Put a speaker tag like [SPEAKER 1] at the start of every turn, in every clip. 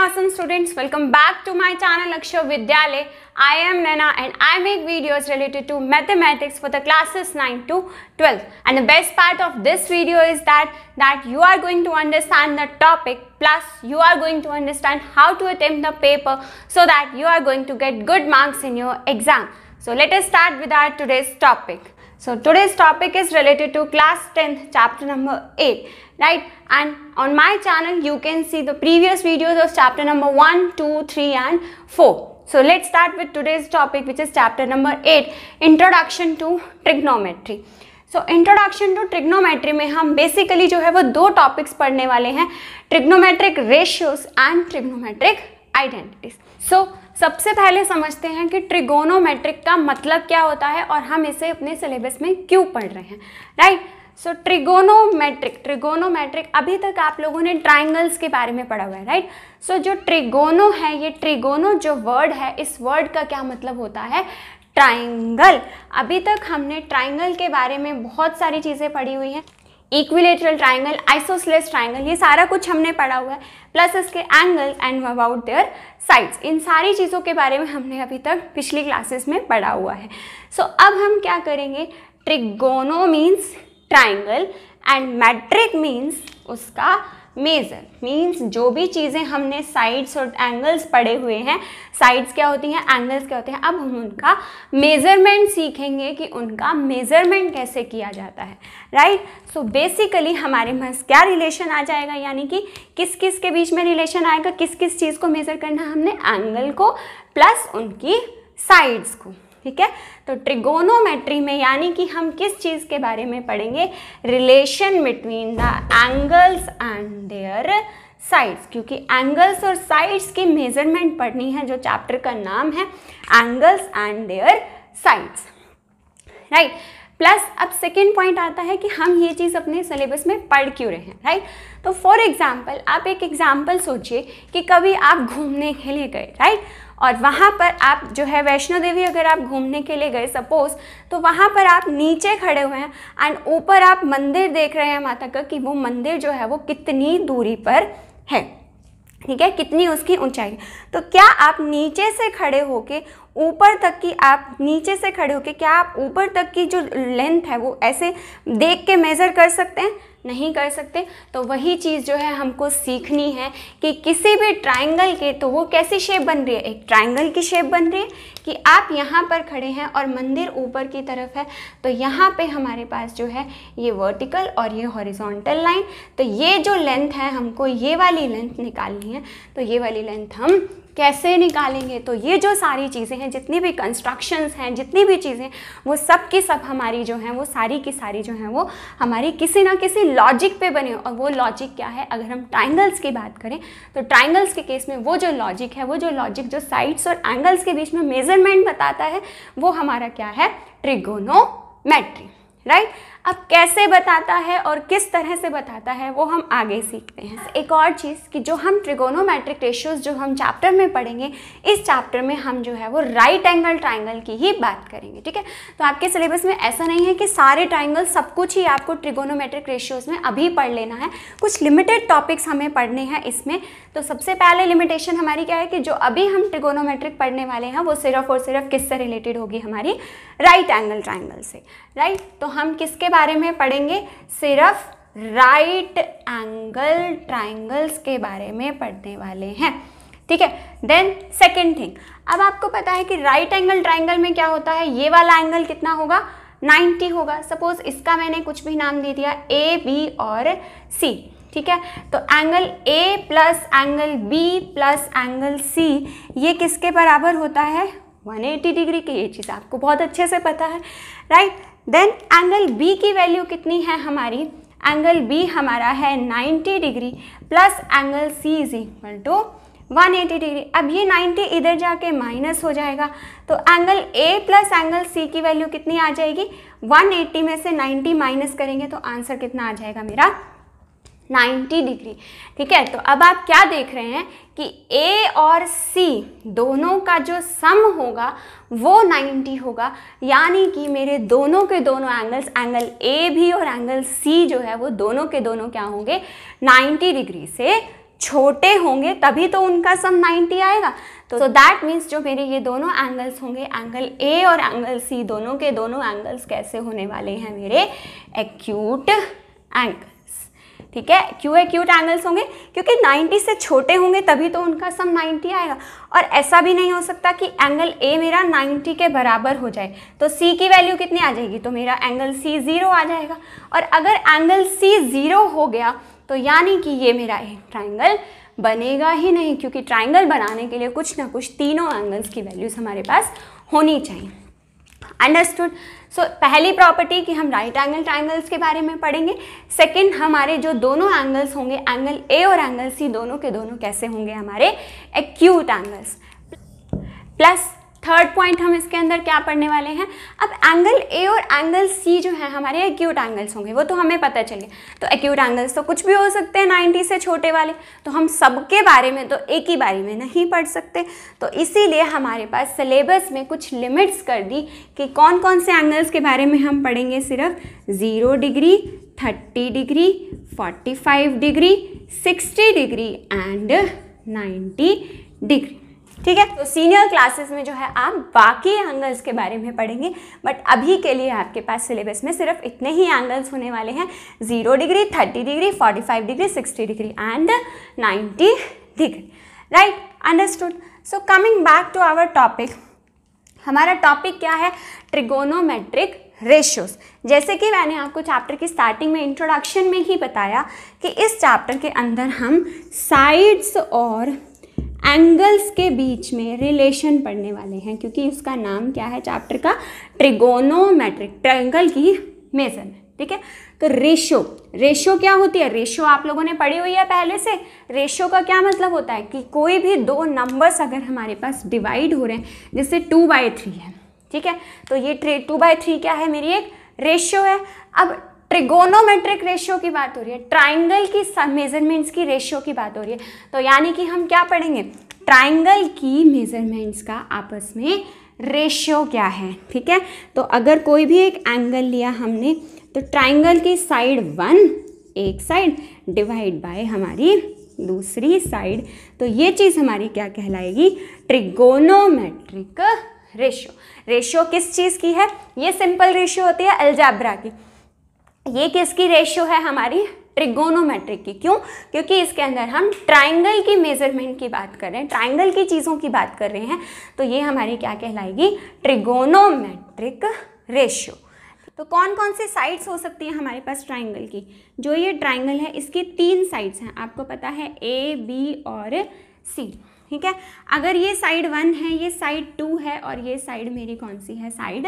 [SPEAKER 1] awesome students, welcome back to my channel Akshay Vidyalay. I am Naina and I make videos related to mathematics for the classes 9 to 12. And the best part of this video is that you are going to understand the topic, plus you are going to understand how to attempt the paper so that you are going to get good marks in your exam. So let us start with our today's topic. So today's topic is related to class 10th chapter number 8, right? And on my channel you can see the previous videos of chapter number 1, 2, 3 and 4. So let's start with today's topic, which is chapter number 8, Introduction to Trigonometry. So introduction to trigonometry में हम basically जो है वो दो topics पढ़ने वाले हैं, trigonometric ratios and trigonometric identities. So सबसे पहले समझते हैं कि ट्रिगोनोमेट्रिक का मतलब क्या होता है और हम इसे अपने सिलेबस में क्यों पढ़ रहे हैं, राइट. सो ट्रिगोनोमेट्रिक अभी तक आप लोगों ने ट्राइंगल्स के बारे में पढ़ा हुआ है, राइट. सो जो ट्रिगोनो है, ये ट्रिगोनो जो वर्ड है, इस वर्ड का क्या मतलब होता है, ट्राइंगल. अभी तक हमने ट्राइंगल के बारे में बहुत सारी चीज़ें पढ़ी हुई हैं, इक्विलेटरल ट्राइंगल, आइसोसेलेस ट्राइंगल, ये सारा कुछ हमने पढ़ा हुआ है, प्लस इसके angle and about their sides. इन सारी चीज़ों के बारे में हमने अभी तक पिछली क्लासेस में पढ़ा हुआ है. सो अब हम क्या करेंगे, trigono means triangle and metric means उसका मेजर. मीन्स जो भी चीज़ें हमने साइड्स और एंगल्स पढ़े हुए हैं, साइड्स क्या होती हैं, एंगल्स क्या होते हैं, अब हम उनका मेज़रमेंट सीखेंगे कि उनका मेज़रमेंट कैसे किया जाता है, राइट. सो बेसिकली हमारे पास क्या रिलेशन आ जाएगा, यानी कि किस किस के बीच में रिलेशन आएगा, किस किस चीज़ को मेज़र करना है हमने, एंगल को प्लस उनकी साइड्स को, ठीक है. तो ट्रिगोनोमेट्री में यानी कि हम किस चीज़ के बारे में पढ़ेंगे, relation between the angles and there sides, क्योंकि एंगल्स और साइड्स की मेजरमेंट पढ़नी है. जो चैप्टर का नाम है angles and there sides, right. Plus अब सेकेंड पॉइंट आता है कि हम ये चीज़ अपने सिलेबस में पढ़ क्यों रहे हैं, राइट. तो फॉर एग्जाम्पल आप एक एग्जाम्पल सोचिए कि कभी आप घूमने के लिए गए, राइट, और वहाँ पर आप जो है वैष्णो देवी अगर आप घूमने के लिए गए सपोज, तो वहाँ पर आप नीचे खड़े हुए हैं एंड ऊपर आप मंदिर देख रहे हैं माता का, कि वो मंदिर जो है वो कितनी दूरी पर है, ठीक है, कितनी उसकी ऊंचाई. तो क्या आप नीचे से खड़े होके ऊपर तक की, आप नीचे से खड़े होके क्या आप ऊपर तक की जो लेंथ है वो ऐसे देख के मेज़र कर सकते हैं, नहीं कर सकते. तो वही चीज़ जो है हमको सीखनी है कि किसी भी ट्राइंगल के, तो वो कैसी शेप बन रही है, एक ट्राइंगल की शेप बन रही है कि आप यहाँ पर खड़े हैं और मंदिर ऊपर की तरफ है, तो यहाँ पे हमारे पास जो है ये वर्टिकल और ये हॉरिजॉन्टल लाइन. तो ये जो लेंथ है हमको ये वाली लेंथ निकालनी है. तो ये वाली लेंथ हम कैसे निकालेंगे, तो ये जो सारी चीज़ें हैं, जितनी भी कंस्ट्रक्शंस हैं, जितनी भी चीज़ें, वो सब की सब हमारी जो हैं वो सारी की सारी जो हैं वो हमारी किसी ना किसी लॉजिक पे बने. और वो लॉजिक क्या है, अगर हम ट्राइंगल्स की बात करें तो ट्राइंगल्स के केस में वो जो लॉजिक है, वो जो लॉजिक जो साइड्स और एंगल्स के बीच में मेजरमेंट बताता है, वो हमारा क्या है, ट्रिगोनोमेट्री, राइट. अब कैसे बताता है और किस तरह से बताता है वो हम आगे सीखते हैं. एक और चीज़ कि जो हम ट्रिगोनोमेट्रिक रेशियोज जो हम चैप्टर में पढ़ेंगे, इस चैप्टर में हम जो है वो राइट एंगल ट्राइंगल की ही बात करेंगे, ठीक है. तो आपके सिलेबस में ऐसा नहीं है कि सारे ट्राइंगल सब कुछ ही आपको ट्रिगोनोमेट्रिक रेशियोज में अभी पढ़ लेना है. कुछ लिमिटेड टॉपिक्स हमें पढ़ने हैं इसमें. तो सबसे पहले लिमिटेशन हमारी क्या है कि जो अभी हम ट्रिगोनोमेट्रिक पढ़ने वाले हैं वो सिर्फ और सिर्फ किससे रिलेटेड होगी, हमारी राइट एंगल ट्राइंगल से, राइट. तो हम किसके बारे में पढ़ेंगे, सिर्फ राइट एंगल ट्राइंगल्स के बारे में पढ़ने वाले हैं, ठीक है. देन सेकेंड थिंग, अब आपको पता है कि राइट एंगल ट्राइंगल में क्या होता है, ये वाला एंगल कितना होगा, 90 होगा. सपोज इसका मैंने कुछ भी नाम दे दिया ए, बी और सी, ठीक है. तो angle A plus angle B plus angle C ये किसके बराबर होता है, 180 डिग्री की. ये चीज़ आपको बहुत अच्छे से पता है, राइट. देन एंगल बी की वैल्यू कितनी है हमारी, एंगल बी हमारा है 90 degree plus angle C is equal to 180 degree. अब ये 90 इधर जाके माइनस हो जाएगा, तो angle A plus angle C की वैल्यू कितनी आ जाएगी, 180 में से 90 माइनस करेंगे तो आंसर कितना आ जाएगा मेरा, 90 डिग्री, ठीक है. तो अब आप क्या देख रहे हैं कि ए और सी दोनों का जो सम होगा वो 90 होगा, यानी कि मेरे दोनों के दोनों एंगल्स, एंगल ए भी और एंगल सी जो है वो दोनों के दोनों क्या होंगे, 90 डिग्री से छोटे होंगे तभी तो उनका सम 90 आएगा। तो दैट मीन्स जो मेरे ये दोनों एंगल्स होंगे, एंगल ए और एंगल सी, दोनों के दोनों एंगल्स कैसे होने वाले हैं मेरे एक्यूट एंगल्स। ठीक है, क्यों एक्यूट एंगल्स होंगे? क्योंकि 90 से छोटे होंगे तभी तो उनका सम 90 आएगा। और ऐसा भी नहीं हो सकता कि एंगल ए मेरा 90 के बराबर हो जाए तो सी की वैल्यू कितनी आ जाएगी, तो मेरा एंगल सी 0 आ जाएगा। और अगर एंगल सी 0 हो गया तो यानी कि ये मेरा एक ट्राइंगल बनेगा ही नहीं, क्योंकि ट्राइंगल बनाने के लिए कुछ ना कुछ तीनों एंगल्स की वैल्यूज हमारे पास होनी चाहिए। अंडरस्टूड? सो पहली प्रॉपर्टी कि हम राइट एंगल ट्राइंगल्स के बारे में पढ़ेंगे। सेकंड, हमारे जो दोनों एंगल्स होंगे, एंगल ए और एंगल सी, दोनों के दोनों कैसे होंगे हमारे acute angles. Plus third point हम इसके अंदर क्या पढ़ने वाले हैं, अब एंगल ए और एंगल सी जो है हमारे एक्यूट एंगल्स होंगे, वो तो हमें पता चल गया। तो एक्यूट एंगल्स तो कुछ भी हो सकते हैं 90 से छोटे वाले, तो हम सबके बारे में तो एक ही बारी में नहीं पढ़ सकते। तो इसीलिए हमारे पास सिलेबस में कुछ लिमिट्स कर दी कि कौन कौन से एंगल्स के बारे में हम पढ़ेंगे। सिर्फ 0 degree, 30 degree, 45 degree, 60 degree and 90 degree. ठीक है, तो सीनियर क्लासेस में जो है आप बाकी एंगल्स के बारे में पढ़ेंगे, बट अभी के लिए आपके पास सिलेबस में सिर्फ इतने ही एंगल्स होने वाले हैं, 0 degree, 30 degree, 45 degree, 60 degree and 90 degree. Right, understood? So coming back to our topic, हमारा टॉपिक क्या है, ट्रिगोनोमेट्रिक रेशियोज। जैसे कि मैंने आपको चैप्टर की स्टार्टिंग में इंट्रोडक्शन में ही बताया कि इस चैप्टर के अंदर हम साइड्स और एंगल्स के बीच में रिलेशन पढ़ने वाले हैं, क्योंकि उसका नाम क्या है चैप्टर का, ट्रिगोनोमेट्रिक, ट्रायंगल की मेजरमेंट। ठीक है, तो रेशियो क्या होती है, रेशियो आप लोगों ने पढ़ी हुई है पहले से। रेशियो का क्या मतलब होता है कि कोई भी दो नंबर्स अगर हमारे पास डिवाइड हो रहे हैं, जैसे 2/3 है, ठीक है, तो ये 2/3 क्या है, मेरी एक रेशियो है। अब ट्रिगोनोमेट्रिक रेशियो की बात हो रही है, ट्राइंगल की मेजरमेंट्स की रेशियो की बात हो रही है, तो यानी कि हम क्या पढ़ेंगे, ट्राइंगल की मेजरमेंट्स का आपस में रेशियो क्या है। ठीक है, तो अगर कोई भी एक एंगल लिया हमने, तो ट्राइंगल की साइड 1 एक साइड डिवाइड बाय हमारी दूसरी साइड, तो ये चीज़ हमारी क्या कहलाएगी, ट्रिगोनोमेट्रिक रेशियो। रेशियो किस चीज़ की है, ये सिंपल रेशियो होती है अलजेब्रा की। ये किसकी रेशियो है, हमारी ट्रिगोनोमेट्रिक की। क्यों? क्योंकि इसके अंदर हम ट्राइंगल की मेजरमेंट की बात कर रहे हैं, ट्राइंगल की चीज़ों की बात कर रहे हैं, तो ये हमारी क्या कहलाएगी, ट्रिगोनोमेट्रिक रेशियो। तो कौन कौन सी साइड्स हो सकती हैं हमारे पास ट्राइंगल की, जो ये ट्राइंगल है इसकी 3 साइड्स हैं, आपको पता है A, B और C। ठीक है, अगर ये साइड 1 है, ये साइड 2 है और ये साइड मेरी कौन सी है, साइड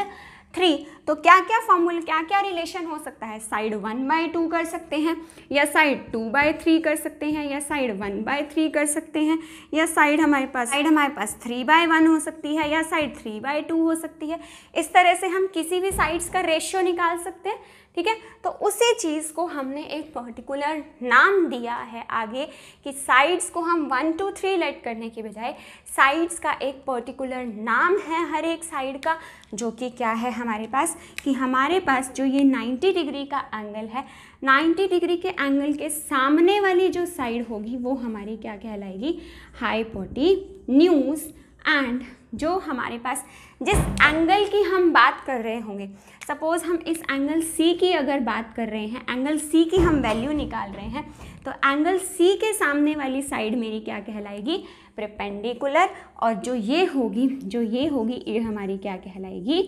[SPEAKER 1] 3, तो क्या क्या फॉर्मूला, क्या क्या रिलेशन हो सकता है, साइड 1/2 कर सकते हैं, या साइड 2/3 कर सकते हैं, या साइड 1/3 कर सकते हैं, या साइड हमारे पास 3/1 हो सकती है, या साइड 3/2 हो सकती है। इस तरह से हम किसी भी साइड्स का रेशियो निकाल सकते हैं। ठीक है, तो उसी चीज़ को हमने एक पर्टिकुलर नाम दिया है आगे, कि साइड्स को हम 1 2 3 लेट करने के बजाय साइड्स का एक पर्टिकुलर नाम है हर एक साइड का, जो कि क्या है हमारे पास, कि हमारे पास जो ये 90 डिग्री का एंगल है, 90 डिग्री के एंगल के सामने वाली जो साइड होगी वो हमारी क्या कहलाएगी, हाइपोटेन्यूज। एंड जो हमारे पास जिस एंगल की हम बात कर रहे होंगे, सपोज़ हम इस एंगल सी की अगर बात कर रहे हैं, एंगल सी की हम वैल्यू निकाल रहे हैं, तो एंगल सी के सामने वाली साइड मेरी क्या कहलाएगी, परपेंडिकुलर, और जो ये होगी ये हमारी क्या कहलाएगी,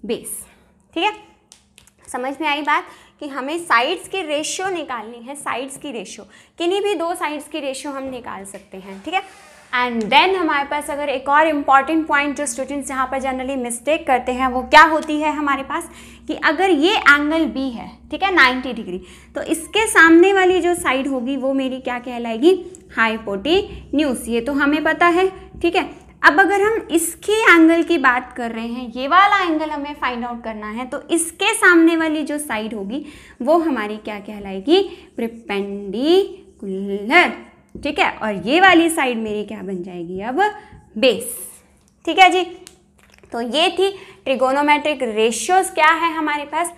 [SPEAKER 1] बेस। ठीक है, समझ में आई बात कि हमें साइड्स की रेशियो निकालनी है, साइड्स की रेशियो, किन्हीं भी 2 साइड्स की रेशियो हम निकाल सकते हैं। ठीक है, एंड देन हमारे पास अगर एक और इम्पॉर्टेंट पॉइंट जो स्टूडेंट्स जहाँ पर जनरली मिस्टेक करते हैं, वो क्या होती है हमारे पास, कि अगर ये एंगल बी है, ठीक है, 90 डिग्री, तो इसके सामने वाली जो साइड होगी वो मेरी क्या कहलाएगी, हाइपोटेन्यूज। ये तो हमें पता है। ठीक है, अब अगर हम इसकी एंगल की बात कर रहे हैं, ये वाला एंगल हमें फाइंड आउट करना है, तो इसके सामने वाली जो साइड होगी वो हमारी क्या कहलाएगी, परपेंडिकुलर। ठीक है, और ये वाली साइड मेरी क्या बन जाएगी अब, बेस। ठीक है जी, तो ये थी ट्रिगोनोमेट्रिक रेशियोज क्या है हमारे पास।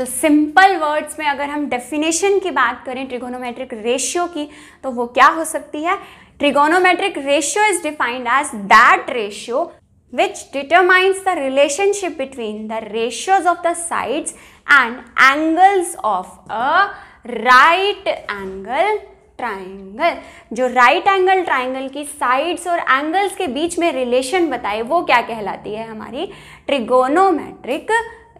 [SPEAKER 1] तो सिंपल वर्ड्स में अगर हम डेफिनेशन की बात करें ट्रिगोनोमेट्रिक रेशियो की, तो वो क्या हो सकती है? Trigonometric ratio is defined as that ratio which determines the relationship between the ratios of the sides and angles of a right angle triangle। जो राइट एंगल ट्राइंगल की साइड्स और एंगल्स के बीच में रिलेशन बताए वो क्या कहलाती है? हमारी ट्रिगोनोमेट्रिक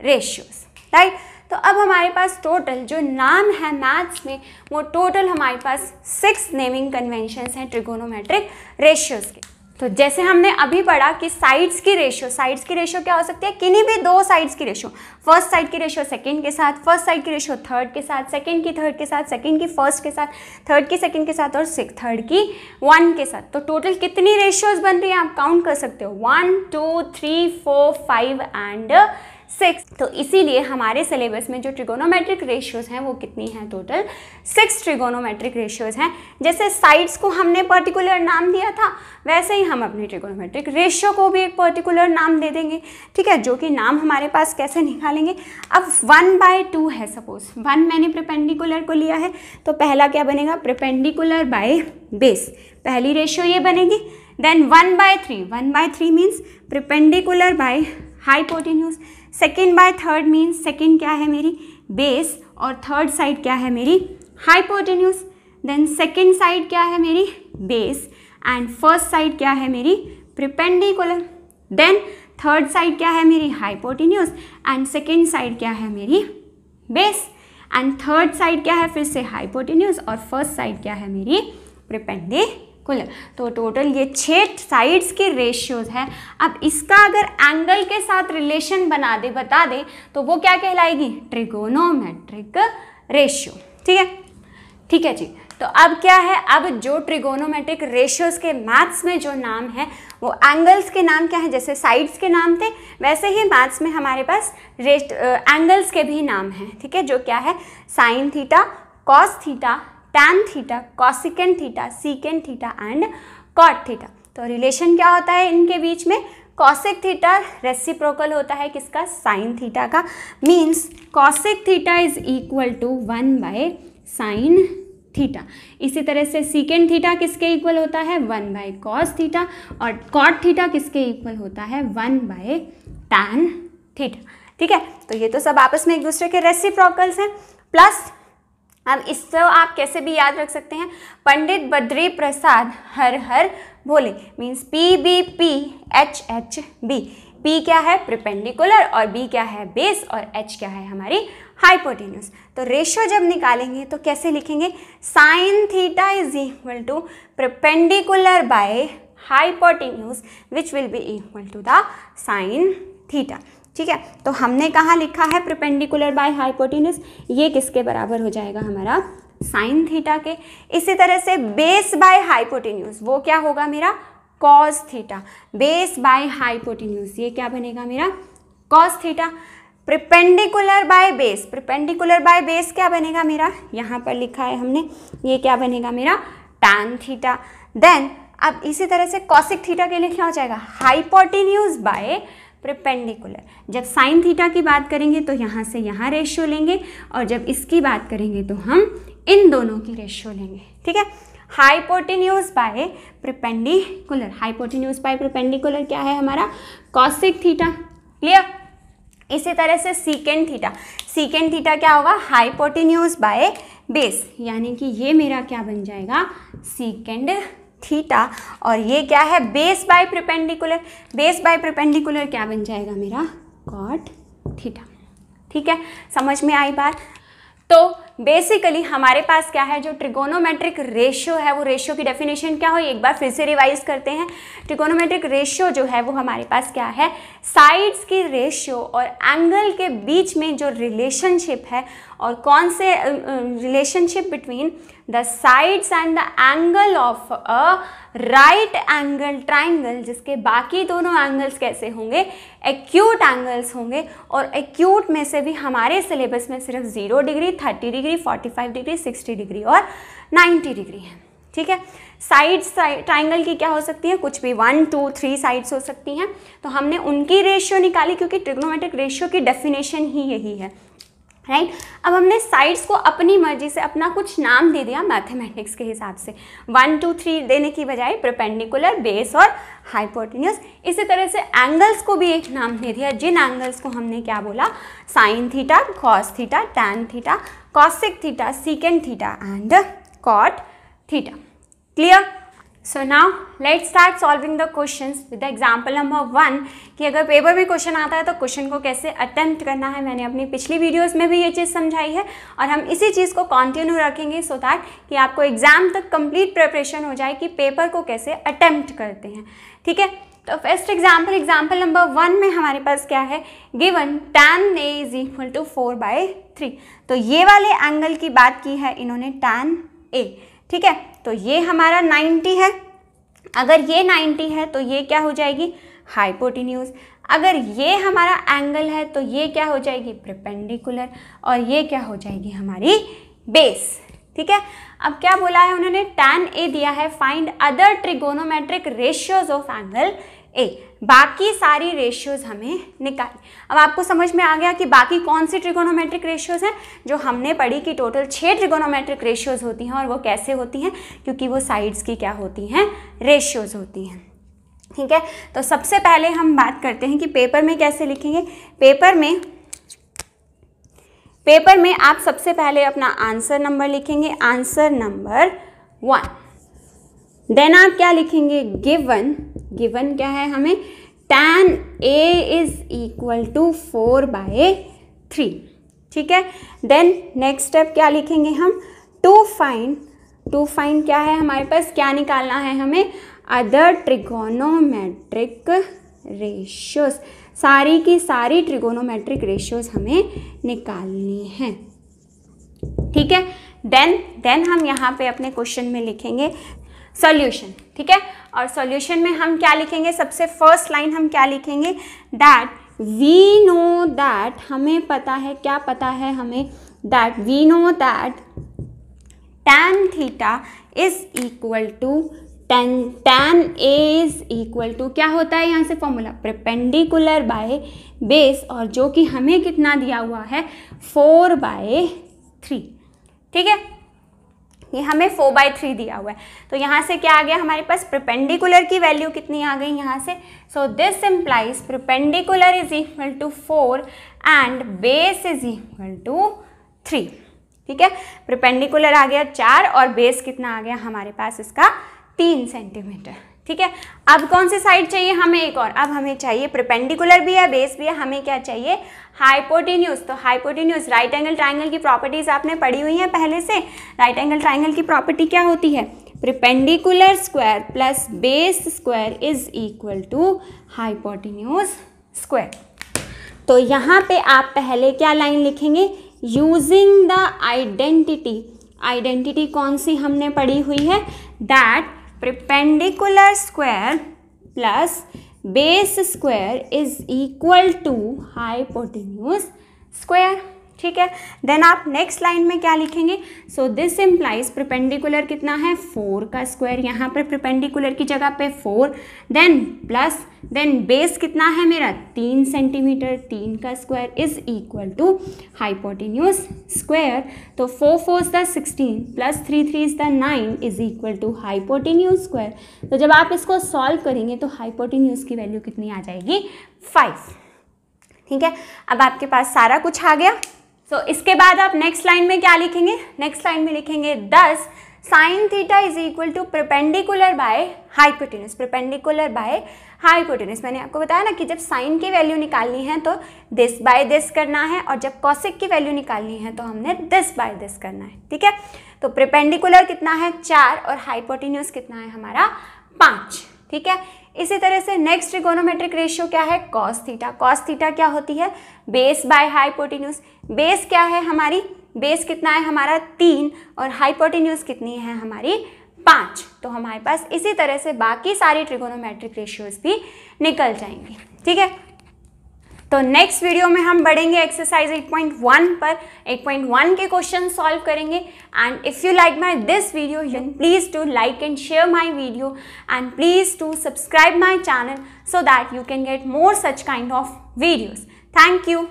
[SPEAKER 1] रेशियोज, राइट। तो अब हमारे पास टोटल जो नाम है मैथ्स में, वो टोटल हमारे पास 6 नेमिंग कन्वेंशंस हैं ट्रिगोनोमेट्रिक रेशियोज के। तो जैसे हमने अभी पढ़ा कि साइड्स की रेशियो क्या हो सकती है? किन्हीं भी 2 साइड्स की रेशियो, फर्स्ट साइड की रेशियो सेकंड के साथ, फर्स्ट साइड की रेशियो थर्ड के साथ, सेकंड की थर्ड के साथ, सेकंड की फर्स्ट के साथ, थर्ड की सेकंड के साथ और थर्ड की 1 के साथ। तो टोटल कितनी रेशियोज बन रही है आप काउंट कर सकते हो, 1 2 3 4 5 एंड 6। तो इसीलिए हमारे सिलेबस में जो ट्रिगोनोमेट्रिक रेशियोज हैं वो कितनी हैं? टोटल 6 ट्रिगोनोमेट्रिक रेशियोज हैं। जैसे साइड्स को हमने पर्टिकुलर नाम दिया था, वैसे ही हम अपनी ट्रिगोनोमेट्रिक रेशियो को भी एक पर्टिकुलर नाम दे देंगे, ठीक है, जो कि नाम हमारे पास कैसे निकालेंगे? अब 1/2 है, सपोज 1 मैंने परपेंडिकुलर को लिया है, तो पहला क्या बनेगा? परपेंडिकुलर बाय बेस, पहली रेशियो ये बनेगी। Then 1/3 means perpendicular by hypotenuse. Second by third means second क्या है मेरी? बेस, और थर्ड साइड क्या है मेरी? हाइपोटेन्यूज। देन सेकेंड साइड क्या है मेरी? बेस, एंड फर्स्ट साइड क्या है मेरी? परपेंडिकुलर। देन थर्ड साइड क्या है मेरी? हाइपोटेन्यूज, एंड सेकेंड साइड क्या है मेरी? बेस, एंड थर्ड साइड क्या है? फिर से हाइपोटेन्यूज, और फर्स्ट साइड क्या है मेरी? परपेंडिकुलर। तो टोटल ये 6 साइड्स की रेशियोज है। अब इसका अगर एंगल के साथ रिलेशन बता दे तो वो क्या कहलाएगी? ट्रिगोनोमेट्रिक रेशियो, ठीक है जी। तो अब क्या है? अब जो ट्रिगोनोमेट्रिक रेशियोज के मैथ्स में जो नाम है वो एंगल्स के नाम क्या है? जैसे साइड्स के नाम थे, वैसे ही मैथ्स में हमारे पास एंगल्स के भी नाम हैं, ठीक है, जो क्या है? Sine theta, cos theta, tan theta, cosecant theta, secant theta and cot theta. तो रिलेशन क्या होता है इनके बीच में? कॉसिक थीटा रेसिप्रोकल होता है किसका? साइन थीटा का। Means cosec theta is equal to 1/sin theta. इसी तरह से सीकेंट थीटा किसके इक्वल होता है? 1/cos थीटा, और कॉट थीटा किसके इक्वल होता है? 1/tan थीटा, ठीक है। तो ये तो सब आपस में एक दूसरे के रेसिप्रोकल्स हैं। प्लस अब इसको आप कैसे भी याद रख सकते हैं? पंडित बद्री प्रसाद हर हर भोले, मीन्स PBP HHB। P क्या है? परपेंडिकुलर, और B क्या है? बेस, और H क्या है? हमारी हाइपोटेन्यूज। तो रेशियो जब निकालेंगे तो कैसे लिखेंगे? Sine theta is equal to perpendicular by hypotenuse which will be equal to the sine theta, ठीक है। तो हमने कहाँ लिखा है? परपेंडिकुलर बाय हाइपोटेन्यूज, ये किसके बराबर हो जाएगा? हमारा साइन थीटा के। इसी तरह से बेस बाय हाइपोटेन्यूज, वो क्या होगा मेरा? Cos theta. Base by hypotenuse ये क्या बनेगा मेरा? Cos theta. Perpendicular by base, perpendicular by base क्या बनेगा मेरा? यहाँ पर लिखा है हमने, ये क्या बनेगा मेरा? Tan theta. देन अब इसी तरह से कॉसिक थीटा के लिए क्या हो जाएगा? Hypotenuse by perpendicular. जब साइन थीटा की बात करेंगे तो यहाँ से यहाँ रेशियो लेंगे, और जब इसकी बात करेंगे तो हम इन दोनों की रेशियो लेंगे, ठीक है। Hypotenuse by perpendicular, hypotenuse by perpendicular क्या है हमारा? Cosec theta, clear. इसी तरह से सीकेंट थीटा, सीकेंट थीटा क्या होगा? हाइपोटेन्यूज बाय बेस, यानी कि ये मेरा क्या बन जाएगा? Secant theta. और ये क्या है? Base by perpendicular, base by perpendicular क्या बन जाएगा मेरा? कॉट थीटा, ठीक है। समझ में आई बात? तो बेसिकली हमारे पास क्या है? जो ट्रिगोनोमेट्रिक रेशियो है, वो रेशियो की डेफिनेशन क्या हो, एक बार फिर से रिवाइज करते हैं। ट्रिगोनोमेट्रिक रेशियो जो है वो हमारे पास क्या है? साइड्स की रेशियो और एंगल के बीच में जो रिलेशनशिप है, और कौन से relationship between the sides and the angle of a right angle triangle, जिसके बाकी दोनों एंगल्स कैसे होंगे? एक्यूट एंगल्स होंगे। और एक्यूट में से भी हमारे सिलेबस में सिर्फ 0 डिग्री, 30 डिग्री, 45 डिग्री, 60 डिग्री और 90 डिग्री है, ठीक है। साइड्स ट्राइंगल की क्या हो सकती है? कुछ भी 1 2 3 साइड्स हो सकती हैं। तो हमने उनकी रेशियो निकाली, क्योंकि ट्रिग्नोमेट्रिक रेशियो की डेफिनेशन ही यही है। राइट। अब हमने साइड्स को अपनी मर्जी से अपना कुछ नाम दे दिया मैथमेटिक्स के हिसाब से, 1 2 3 देने की बजाय परपेंडिकुलर, बेस और हाइपोटेन्यूज। इसी तरह से एंगल्स को भी एक नाम दे दिया, जिन एंगल्स को हमने क्या बोला, sine theta, cos theta, tan theta, cosec theta, secant theta and cot theta. Clear? So now let's start solving the questions with the example number 1 कि अगर पेपर में क्वेश्चन आता है तो क्वेश्चन को कैसे अटेम्प्ट करना है। मैंने अपनी पिछली वीडियोस में भी ये चीज़ समझाई है और हम इसी चीज़ को कंटिन्यू रखेंगे सो दैट कि आपको एग्जाम तक कंप्लीट प्रिपरेशन हो जाए कि पेपर को कैसे अटेम्प्ट करते हैं। ठीक है, तो फर्स्ट एग्जाम्पल नंबर 1 में हमारे पास क्या है, गिवन tan A = 4/3। तो ये वाले एंगल की बात की है इन्होंने, tan A। ठीक है, तो ये हमारा 90 है। अगर ये 90 है तो ये क्या हो जाएगी, हाइपोटेन्यूज। अगर ये हमारा एंगल है तो ये क्या हो जाएगी, परपेंडिकुलर, और ये क्या हो जाएगी हमारी बेस। ठीक है, अब क्या बोला है उन्होंने, tan A दिया है, find other trigonometric ratios of angle A। बाकी सारी रेशियोज हमें निकाली। अब आपको समझ में आ गया कि बाकी कौन सी ट्रिगोनोमेट्रिक रेशियोज हैं, जो हमने पढ़ी कि टोटल 6 ट्रिगोनोमेट्रिक रेशियोज होती हैं, और वो कैसे होती हैं, क्योंकि वो साइड्स की क्या होती हैं, रेशियोज होती हैं। ठीक है, तो सबसे पहले हम बात करते हैं कि पेपर में कैसे लिखेंगे। पेपर में आप सबसे पहले अपना आंसर नंबर लिखेंगे, आंसर नंबर 1। देन आप क्या लिखेंगे, गिवन क्या है हमें, tan A = 4/3। ठीक है, देन नेक्स्ट स्टेप क्या लिखेंगे हम, टू फाइंड क्या है हमारे पास, क्या निकालना है हमें, अदर ट्रिगोनोमेट्रिक रेशियोज। सारी की सारी ट्रिगोनोमेट्रिक रेशियोज हमें निकालनी है। ठीक है, देन हम यहाँ पे अपने क्वेश्चन में लिखेंगे सॉल्यूशन। ठीक है, और सॉल्यूशन में हम क्या लिखेंगे, सबसे फर्स्ट लाइन हम क्या लिखेंगे, दैट वी नो दैट, हमें पता है, क्या पता है हमें, that we know that tan theta tan A = क्या होता है यहाँ से फॉर्मूला, परपेंडिकुलर बाय बेस, और जो कि हमें कितना दिया हुआ है, 4/3। ठीक है, ये हमें 4/3 दिया हुआ है। तो यहाँ से क्या आ गया हमारे पास, परपेंडिकुलर की वैल्यू कितनी आ गई यहाँ से, so this implies perpendicular = 4 and base = 3। ठीक है, परपेंडिकुलर आ गया 4 और बेस कितना आ गया हमारे पास इसका, 3 सेंटीमीटर। ठीक है, अब कौन सी साइड चाहिए हमें, एक और, अब हमें चाहिए परपेंडिकुलर भी है, बेस भी है, हमें क्या चाहिए, हाइपोटेन्यूज। तो हाइपोटेन्यूज, राइट एंगल ट्राइंगल की प्रॉपर्टीज आपने पढ़ी हुई हैं पहले से। राइट एंगल ट्राइंगल की प्रॉपर्टी क्या होती है, perpendicular square plus base square = hypotenuse square. तो यहाँ पे आप पहले क्या लाइन लिखेंगे, यूजिंग द आइडेंटिटी कौन सी हमने पढ़ी हुई है, that perpendicular square plus base square = hypotenuse square. ठीक है, देन आप नेक्स्ट लाइन में क्या लिखेंगे, सो दिस इम्प्लाइज परपेंडिकुलर कितना है, 4 का स्क्वायर, यहाँ पर परपेंडिकुलर की जगह पे 4, देन बेस कितना है मेरा, 3 सेंटीमीटर, 3 का स्क्वायर = हाइपोटेन्यूज स्क्वायर। तो 4 4 = 16 प्लस 3 3 = 9 = हाइपोटेन्यूज स्क्वायर। तो जब आप इसको सॉल्व करेंगे तो हाइपोटेन्यूज की वैल्यू कितनी आ जाएगी, 5। ठीक है, अब आपके पास सारा कुछ आ गया। तो इसके बाद आप नेक्स्ट लाइन में क्या लिखेंगे, नेक्स्ट लाइन में लिखेंगे 10 sin theta = perpendicular by hypotenuse, perpendicular by hypotenuse. मैंने आपको बताया ना कि जब साइन की वैल्यू निकालनी है तो दिस बाय दिस करना है, और जब कॉसेक की वैल्यू निकालनी है तो हमने दिस बाय दिस करना है। ठीक है, तो परपेंडिकुलर कितना है, 4, और हाइपोटेन्यूज कितना है हमारा, 5। ठीक है, इसी तरह से नेक्स्ट ट्रिगोनोमेट्रिक रेशियो क्या है, कॉस थीटा। कॉस थीटा क्या होती है, बेस बाय हाइपोटेन्यूज। बेस क्या है हमारी, बेस कितना है हमारा, 3, और हाइपोटेन्यूज कितनी है हमारी, 5। तो हमारे पास इसी तरह से बाकी सारी ट्रिगोनोमेट्रिक रेशियोज भी निकल जाएंगी। ठीक है, तो नेक्स्ट वीडियो में हम बढ़ेंगे एक्सरसाइज 8.1 पर, 8.1 के क्वेश्चन सॉल्व करेंगे। And if you like my this video, then please do like and share my video, and please do subscribe my channel so that you can get more such kind of videos. Thank you.